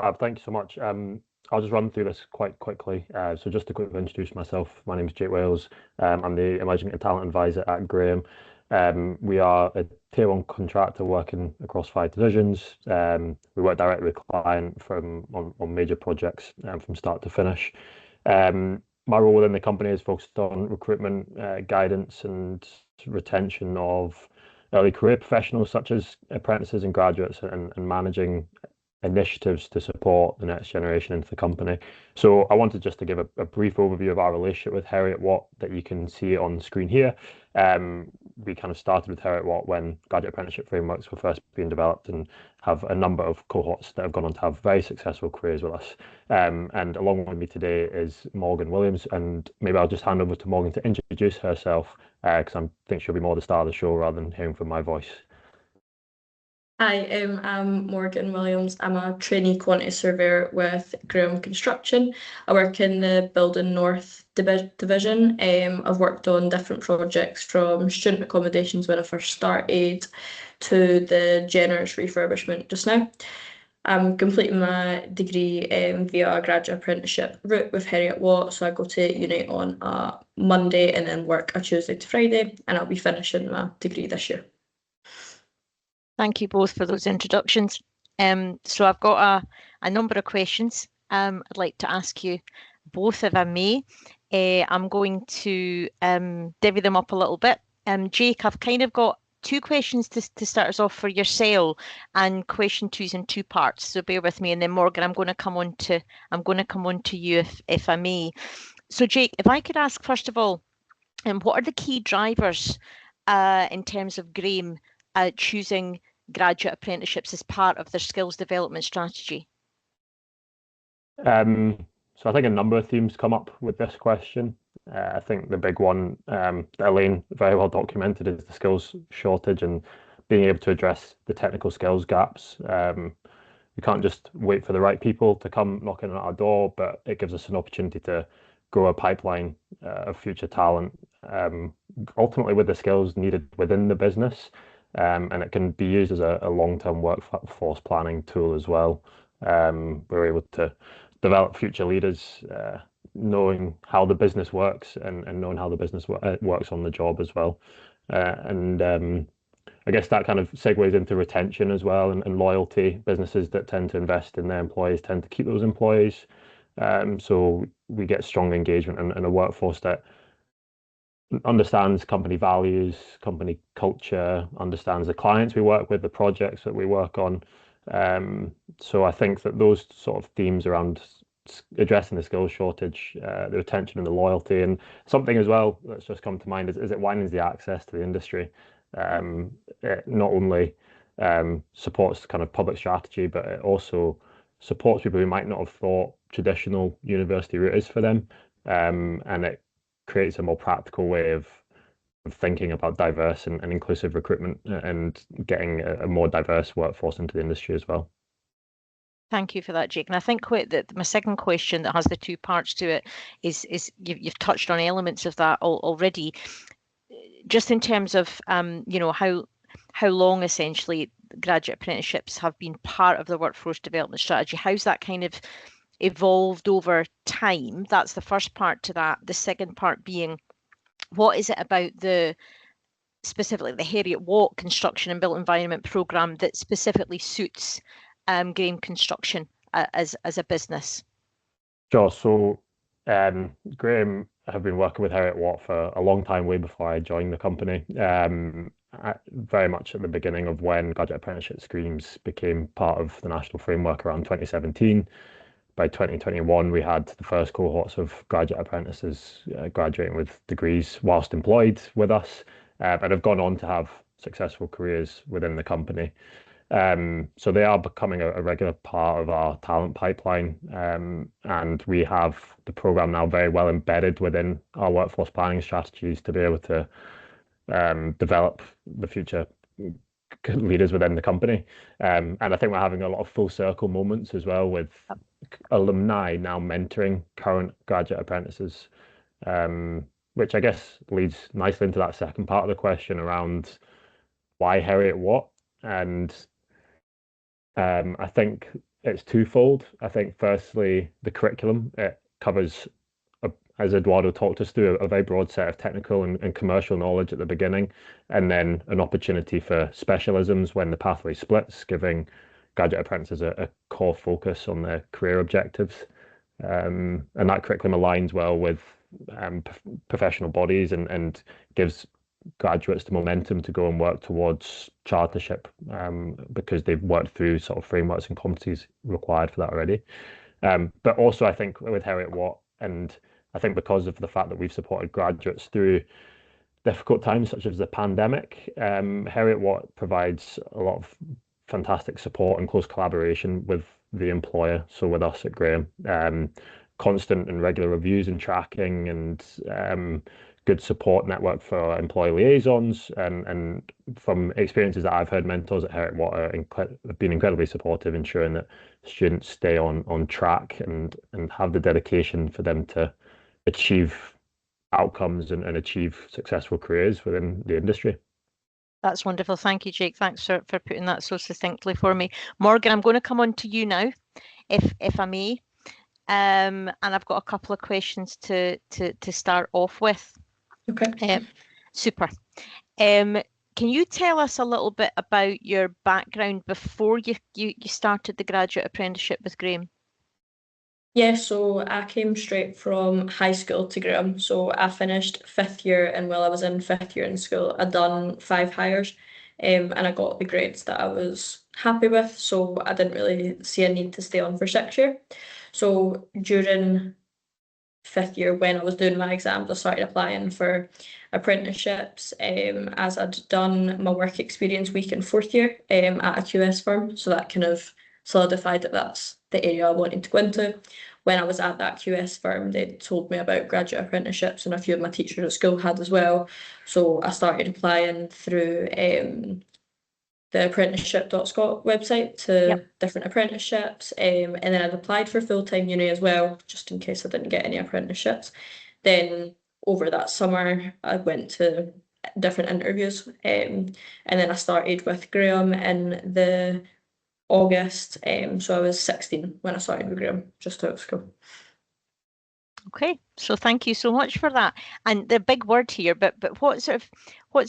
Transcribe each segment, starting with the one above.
Fab, thank you so much. I'll just run through this quite quickly. So just to quickly introduce myself, my name is Jake Wales. I'm the Emerging and Talent Advisor at Graham. We are a tier one contractor working across 5 divisions. We work directly with client on major projects from start to finish. My role within the company is focused on recruitment, guidance, and retention of early career professionals such as apprentices and graduates, and managing initiatives to support the next generation into the company. So I wanted just to give a brief overview of our relationship with Heriot-Watt that you can see on screen here. We kind of started with Heriot-Watt when graduate apprenticeship frameworks were first being developed, and have a number of cohorts that have gone on to have very successful careers with us. And along with me today is Morgan Williams, and maybe I'll just hand over to Morgan to introduce herself, because I think she'll be more the star of the show rather than hearing from my voice. Hi, I'm Morgan Williams. I'm a trainee quantity surveyor with Graham Construction. I work in the Building North division. I've worked on different projects from student accommodations when I first started to the generous refurbishment just now. I'm completing my degree via a graduate apprenticeship route with Heriot-Watt. So I go to uni on a Monday and then work a Tuesday to Friday, and I'll be finishing my degree this year. Thank you both for those introductions. So I've got a number of questions I'd like to ask you both, if I may. I'm going to divvy them up a little bit. Jake, I've kind of got 2 questions to start us off for yourself, and question 2's in 2 parts. So bear with me, and then Morgan, I'm going to come on to you if I may. So Jake, if I could ask first of all, what are the key drivers in terms of Graham choosing graduate apprenticeships as part of their skills development strategy? So I think a number of themes come up with this question. I think the big one that Elaine very well documented is the skills shortage and being able to address the technical skills gaps. We can't just wait for the right people to come knocking on our door, but it gives us an opportunity to grow a pipeline of future talent, ultimately with the skills needed within the business. And it can be used as a long-term workforce planning tool as well. We're able to develop future leaders, knowing how the business works and knowing how the business works on the job as well. I guess that kind of segues into retention as well, and loyalty. Businesses that tend to invest in their employees tend to keep those employees. So we get strong engagement and a workforce that understands company values, company culture, understands the clients we work with, the projects that we work on. So I think that those sort of themes around addressing the skills shortage, the retention and the loyalty, and something as well that's just come to mind is it widens the access to the industry. It not only supports kind of public strategy, but it also supports people who might not have thought traditional university route is for them. And it creates a more practical way of thinking about diverse and inclusive recruitment, and getting a more diverse workforce into the industry as well. Thank you for that, Jake. And I think that my second question that has the 2 parts to it is you've touched on elements of that already. Just in terms of how long essentially graduate apprenticeships have been part of the workforce development strategy. How's that kind of evolved over time? That's the first part to that. The second part being, what is it about specifically the Heriot-Watt construction and built environment program that specifically suits Graham Construction as a business? Sure. So Graham have been working with Heriot-Watt for a long time, way before I joined the company. Very much at the beginning of when graduate apprenticeship schemes became part of the national framework around 2017. By 2021, we had the first cohorts of graduate apprentices graduating with degrees whilst employed with us, and have gone on to have successful careers within the company. So they are becoming a regular part of our talent pipeline, and we have the program now very well embedded within our workforce planning strategies to be able to develop the future leaders within the company. And I think we're having a lot of full circle moments as well, with alumni now mentoring current graduate apprentices, which I guess leads nicely into that second part of the question around why Heriot-Watt. And I think it's twofold. I think firstly, the curriculum, it covers, as Eduardo talked us through, a very broad set of technical and commercial knowledge at the beginning, and then an opportunity for specialisms when the pathway splits, giving graduate apprentices a core focus on their career objectives. And that curriculum aligns well with professional bodies and gives graduates the momentum to go and work towards chartership, because they've worked through sort of frameworks and competencies required for that already. But also, I think with Heriot-Watt, and I think because of the fact that we've supported graduates through difficult times such as the pandemic, Heriot-Watt provides a lot of fantastic support and close collaboration with the employer, so with us at Graham. Constant and regular reviews and tracking, and good support network for employee liaisons. And from experiences that I've heard, mentors at Heriot-Watt have been incredibly supportive, ensuring that students stay on track and have the dedication for them to achieve outcomes and achieve successful careers within the industry. That's wonderful. Thank you, Jake. Thanks for putting that so succinctly for me. Morgan, I'm going to come on to you now, if I may. And I've got a couple of questions to start off with. Okay. Super. Can you tell us a little bit about your background before you started the graduate apprenticeship with Graham? Yeah, so I came straight from high school to Graham. So I finished 5th year, and while I was in 5th year in school, I'd done 5 hires, and I got the grades that I was happy with. So I didn't really see a need to stay on for 6th year. So during 5th year, when I was doing my exams, I started applying for apprenticeships, as I'd done my work experience week in 4th year, at a QS firm. So that kind of solidified that that's the area I wanted to go into. When I was at that QS firm, they told me about graduate apprenticeships, and a few of my teachers at school had as well. So I started applying through the apprenticeship.scot website to different apprenticeships, and then I'd applied for full-time uni as well, just in case I didn't get any apprenticeships. Then over that summer, I went to different interviews, and then I started with Graham in the August. So I was 16 when I started with Graham, just out of school. Okay, so thank you so much for that. And the big word here, but what sort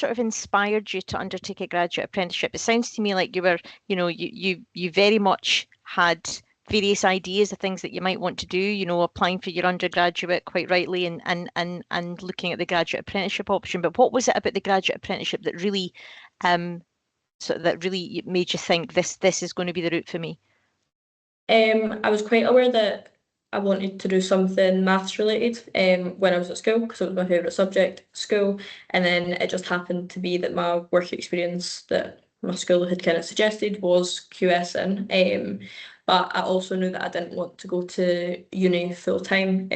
of inspired you to undertake a graduate apprenticeship? It sounds to me like you were, you very much had various ideas of things that you might want to do, applying for your undergraduate quite rightly, and looking at the graduate apprenticeship option. But what was it about the graduate apprenticeship that really made you think this is going to be the route for me? I was quite aware that I wanted to do something maths related, when I was at school, because it was my favourite subject at school. And then it just happened to be that my work experience that my school had kind of suggested was QSing. But I also knew that I didn't want to go to uni full time.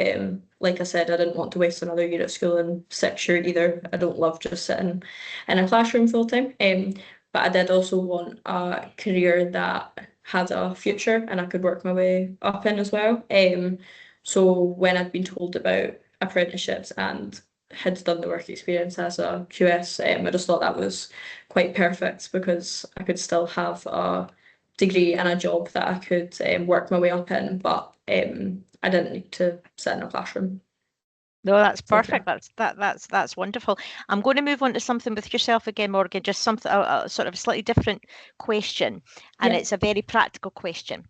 Like I said, I didn't want to waste another year at school in 6th year either. I don't love just sitting in a classroom full time. But I did also want a career that had a future and I could work my way up in as well. So when I'd been told about apprenticeships and had done the work experience as a QS, I just thought that was quite perfect, because I could still have a degree and a job that I could work my way up in, but I didn't need to sit in a classroom. No, that's perfect. That's wonderful. I'm going to move on to something with yourself again, Morgan. Just something, sort of a slightly different question, and it's a very practical question.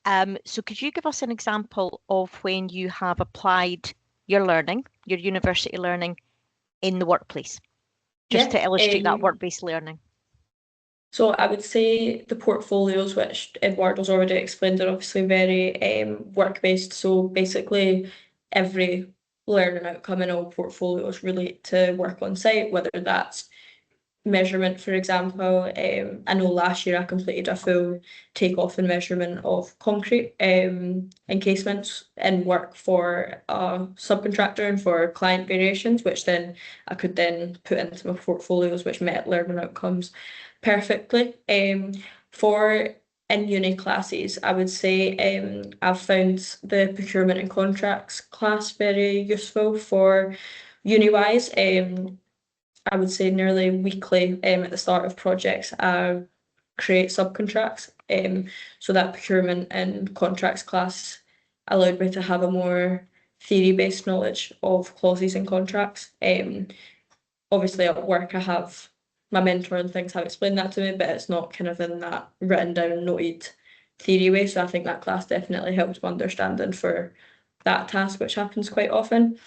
So could you give us an example of when you have applied your university learning, in the workplace, just to illustrate that work-based learning? So I would say the portfolios, which Eduardo's already explained, are obviously very work-based. So basically, every learning outcome in all portfolios relate to work on site, whether that's measurement, for example. I know last year I completed a full takeoff and measurement of concrete encasements in work for a subcontractor and for client variations, which then I could then put into my portfolios, which met learning outcomes perfectly. For in uni classes, I would say I've found the procurement and contracts class very useful for uni-wise. I would say nearly weekly, at the start of projects, I create subcontracts. So that procurement and contracts class allowed me to have a more theory-based knowledge of clauses and contracts. Obviously at work I have my mentor and things have explained that to me, but it's not kind of in that written down, noted theory way. So I think that class definitely helped my understanding for that task, which happens quite often.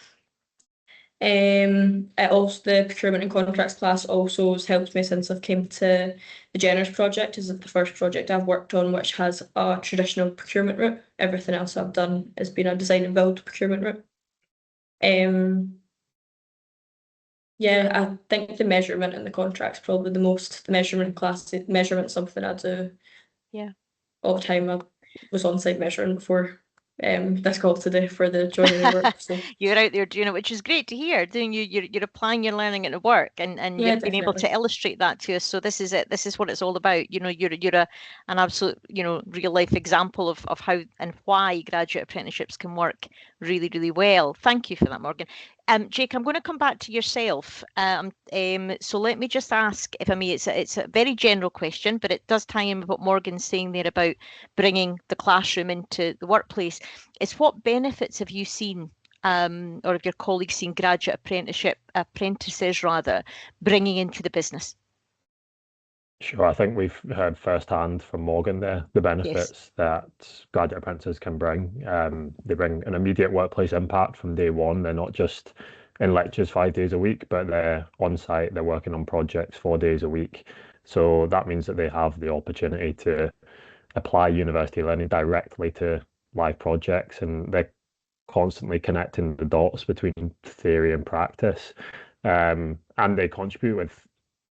It also, the procurement and contracts class also has helped me since I've came to the Generous project. Is the first project I've worked on which has a traditional procurement route. Everything else I've done has been a design and build procurement route. Yeah, I think the measurement in the contract's probably the most, the measurement class, measurement's something I do all the time. I was on site measuring before this call today for the joinery work. So You're out there doing it, which is great to hear. You're applying your learning into work, and yeah, you've been able to illustrate that to us. So this is it. This is what it's all about. You're an absolute real life example of how and why graduate apprenticeships can work really, really well. Thank you for that, Morgan. Jake, I'm going to come back to yourself. So let me just ask, if I may, it's a very general question, but it does tie in with what Morgan's saying there about bringing the classroom into the workplace. Is what benefits have you seen, or have your colleagues seen graduate apprentices bringing into the business? Sure, I think we've heard firsthand from Morgan there the benefits that graduate apprentices can bring. They bring an immediate workplace impact from day one. They're not just in lectures 5 days a week, but they're on site, they're working on projects 4 days a week. So that means that they have the opportunity to apply university learning directly to live projects, and they're constantly connecting the dots between theory and practice. And they contribute with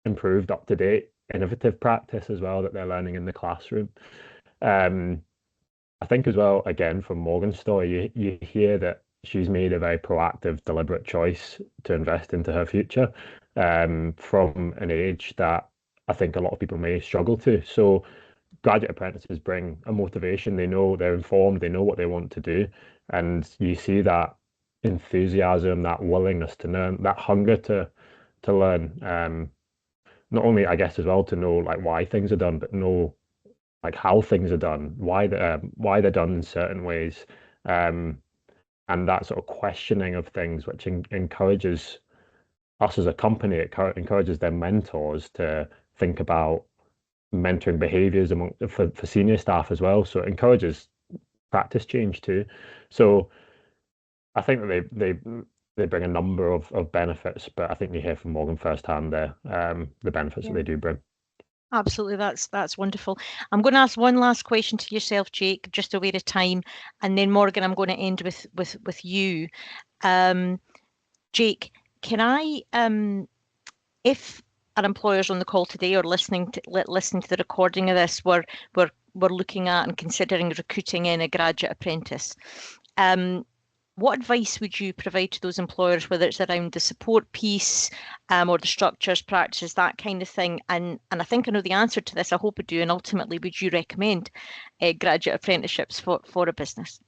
improved, up-to-date, innovative practice as well that they're learning in the classroom. I think as well, again, from Morgan's story, you hear that she's made a very proactive, deliberate choice to invest into her future from an age that I think a lot of people may struggle to. So graduate apprentices bring a motivation. They know, they're informed, they know what they want to do. And you see that enthusiasm, that willingness to learn, that hunger to learn. Not only, I guess, as well to know like why things are done, but know like how things are done, why they're done in certain ways, and that sort of questioning of things, which encourages us as a company. It encourages their mentors to think about mentoring behaviors for senior staff as well. So it encourages practice change too. So I think that they bring a number of benefits, but I think you hear from Morgan firsthand there the benefits that they do bring. Absolutely, that's wonderful. I'm going to ask one last question to yourself, Jake, just aware of time, and then Morgan, I'm going to end with you. Jake, can I, if our employers on the call today or listening to the recording of this, we're looking at and considering recruiting in a graduate apprentice, what advice would you provide to those employers, whether it's around the support piece or the structures, practices, that kind of thing? And I think I know the answer to this. I hope I do. And ultimately, would you recommend graduate apprenticeships for a business?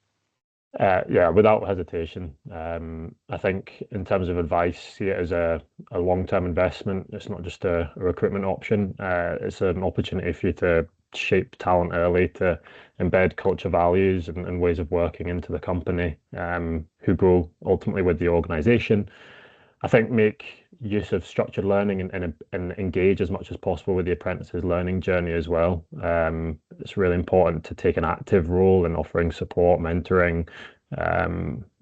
Yeah, without hesitation. I think in terms of advice, see it as a long-term investment. It's not just a recruitment option. It's an opportunity for you to shape talent early, to embed culture values and ways of working into the company, who grow ultimately with the organization. I think make use of structured learning and engage as much as possible with the apprentice's learning journey as well. It's really important to take an active role in offering support, mentoring,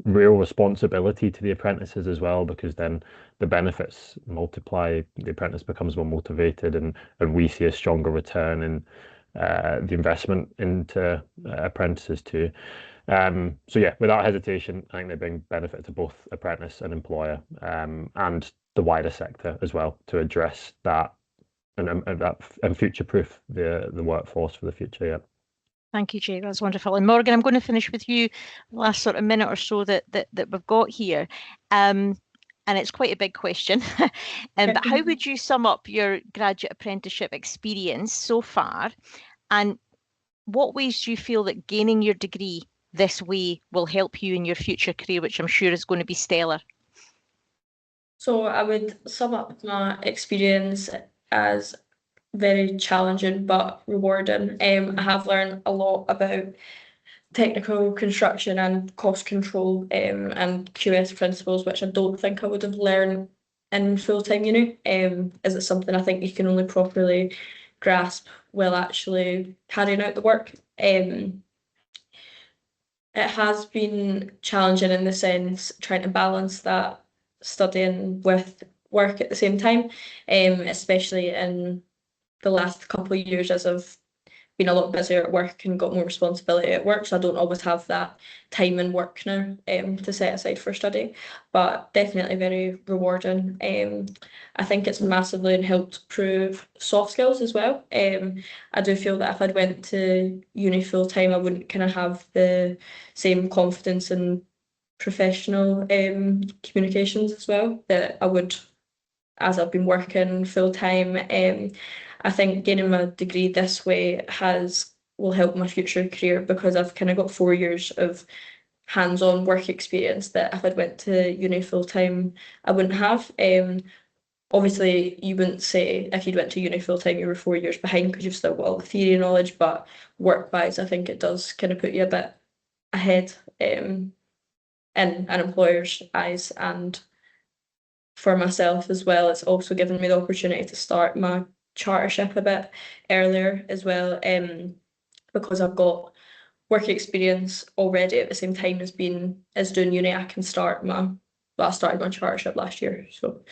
real responsibility to the apprentices as well, because then the benefits multiply. The apprentice becomes more motivated, and we see a stronger return in the investment into apprentices too. So yeah, without hesitation, I think they bring benefit to both apprentice and employer, and the wider sector as well, to address that and future-proof the workforce for the future. Yeah. Thank you, Jay. That's wonderful. And Morgan, I'm going to finish with you last sort of minute or so that we've got here. And it's quite a big question. But how would you sum up your graduate apprenticeship experience so far? And what ways do you feel that gaining your degree this way will help you in your future career, which I'm sure is going to be stellar? So I would sum up my experience as very challenging but rewarding. I have learned a lot about technical construction and cost control and QS principles, which I don't think I would have learned in full-time uni. Is it something I think you can only properly grasp while actually carrying out the work. It has been challenging in the sense trying to balance that studying with work at the same time, especially in the last couple of years as I've been a lot busier at work and got more responsibility at work, so I don't always have that time in work now to set aside for study, but definitely very rewarding. I think it's massively helped prove soft skills as well. I do feel that if I'd went to uni full time, I wouldn't kind of have the same confidence in professional communications as well that I would as I've been working full time. I think gaining my degree this way will help my future career because I've kind of got 4 years of hands-on work experience that if I'd went to uni full time, I wouldn't have. Obviously, you wouldn't say if you'd went to uni full time you were 4 years behind because you've still got all the theory knowledge, but work-wise, I think it does kind of put you a bit ahead in an employer's eyes, and for myself as well, it's also given me the opportunity to start my chartership a bit earlier as well, because I've got work experience already at the same time as doing uni. I can I started my chartership last year, so.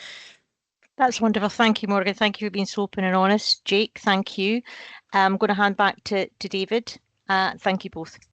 That's wonderful. Thank you, Morgan. Thank you for being so open and honest. Jake, thank you. I'm going to hand back to David. Thank you both.